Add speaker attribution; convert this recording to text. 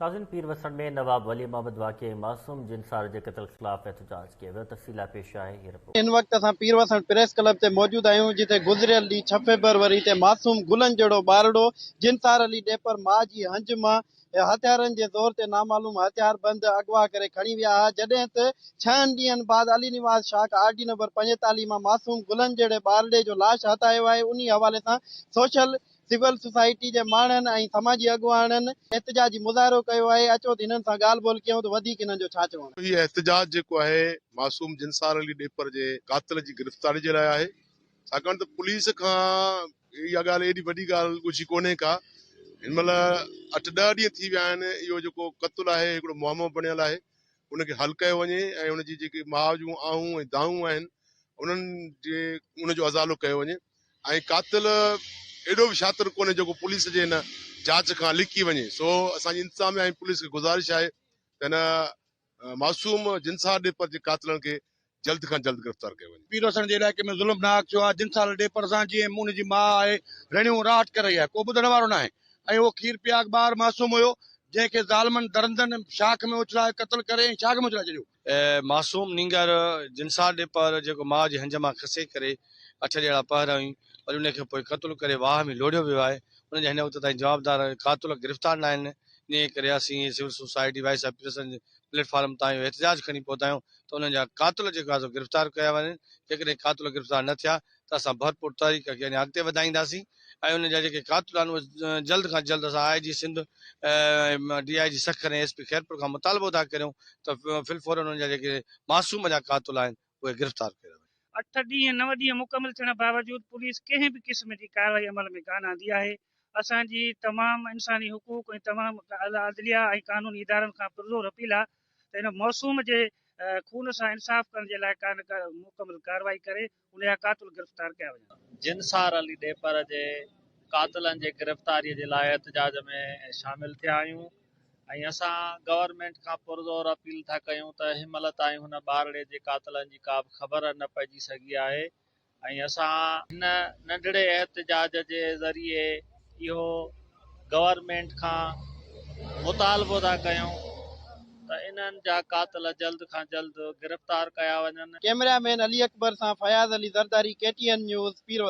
Speaker 1: नाज़रीन, पीर वसण में नवाब वली मोहम्मद वाक़े मासूम जिनसार के क़त्ल ख़िलाफ़ एहतजाज किया वियो। तफ़सीला पेश आहे ये रिपोर्ट।
Speaker 2: इन वक्त असां पीर वसण प्रेस क्लब से मौजूद आहियूं, जिते गुज़रियल ॾींहुं 6 फरवरी ते मासूम गुलन जहिड़ो ॿारड़ो जिनसार अली डेपर माउ जी हंज मां हथियारनि जे ज़ोर ते नामालूम हथियार बंद अगवा करे खणी विया हुआ, जॾहिं त 6 ॾींहंनि बाद अली निवाज़ शाख आरडी नंबर 45 मां मासूम गुलन जहिड़े ॿारड़े जो लाश हथायो आहे। उन हवाले सां सोशल सिविल सोसाइटी जे माण्हुनि ऐं समाजी अॻुवाननि एहतजाजी मुज़ाहिरो कयो आहे। अचो त हिननि सां ॻाल्हि ॿोल कयूं त वधीक हिननि जो छा चवणु आहे।
Speaker 3: ये एहतजाज जेको आहे मासूम जिनसार अली डेपर जे कातिल जी गिरफ़्तारी जे लाइ आहे, छाकाणि त पुलिस खां इहा ॻाल्हि एॾी वॾी ॻाल्हि कुझु कोन्हे का। हिन महिल 8-10 ॾींहं थी विया आहिनि, इहो जेको क़त्लु आहे हिकिड़ो मुआमो बणियल आहे, उनखे हल कयो वञे ऐं उनजी जेकी माउ जूं आऊं ऐं दाऊं आहिनि उनजो अज़ालो कयो वञे। ऐं कातिल एॾो बि शातिर कोन्हे जेको पुलिस जे हिन जांच खां लिकी वञे। सो असांजी इंतिज़ामिया ऐं पुलिस खे गुज़ारिश आहे त हिन मासूम जिनसार डेपर जे कातिलनि खे जल्द खां जल्द गिरफ़्तार कयो वञे।
Speaker 4: पीर वसण जे इलाइक़े में ज़ुल्मनाक थियो आहे। जिनसार डेपर सां जीअं उनजी माउ आहे रहिणियूं राहत करे रही आहे, को ॿुधण वारो न आहे। ऐं उहो खीर पियाग ॿार मासूम हुयो, जंहिंखे ज़ालमनि दरंदनि शाख में उछलाए क़त्ल करे ऐं शाख में उछलाए छॾियो।
Speaker 5: मासूम नींगर जिनसार डेपर जेको माउ जे हंज मां खसे करे 8 ॼणा पहर हुई, वरी उनखे पोइ क़त्ल करे वाह में लोढ़ियो वियो आहे। उनजा हिन वक़्त ताईं जवाबदार कातिल गिरफ़्तार न आहिनि। इन करे असीं सिविल सोसाइटी वाइस ऑफिसरनि जे प्लेटफॉर्म तां इहो एहतजाज खणी पहुता आहियूं त उन्हनि जा कातिल जेको आहे गिरफ़्तार कया वञनि। जेकॾहिं कातिल गिरफ़्तार न थिया त असां भरपूर तहरीक खे अञा अॻिते वधाईंदासीं ऐं उन जा जेके कातिल आहिनि उहे जल्द खां जल्द असां IG सिंध DIG सखर ऐं SP खैरपुर खां मुतालबो था करियूं त फिलफौरन उन्हनि जा जेके मासूम जा कातिल आहिनि उहे गिरफ़्तार कया वञनि।
Speaker 6: 8 ॾींहं 9 ॾींहं मुकमल थियण बावजूद पुलिस कंहिं बि क़िस्म जी कार्रवाई अमल में कान आंदी आहे। असांजी तमामु इंसानी हुकूक ऐं तमामु अदलिया ऐं कानूनी इदारनि खां पुरज़ोर अपील आहे त हिन मौसूम जे खून सां इंसाफ़ करण जे लाइ मुकमल कार्रवाई करे उन जा कातिल गिरफ़्तार कया वञनि।
Speaker 7: जिनसार अली डेपर जे कातिलनि जे गिरफ़्तारीअ जे लाइ एहतजाज में शामिल थिया आहियूं ऐं असां गवर्नमेंट खां पुरज़ोर अपील था कयूं त हिनमहिल ताईं हुन ॿारड़े जे कातिलनि जी का बि ख़बर न पइजी सघी आहे ऐं असां हिन नंढड़े एहतजाज जे ज़रिए इहो गवर्नमेंट खां मुतालबो था कयूं त इन्हनि जा कातिल जल्द खां जल्द गिरफ़्तार कया वञनि।
Speaker 2: कैमरामैन अली अकबर सां फयाज़ अली ज़रदारी, KTN न्यूज़, पीर वसण।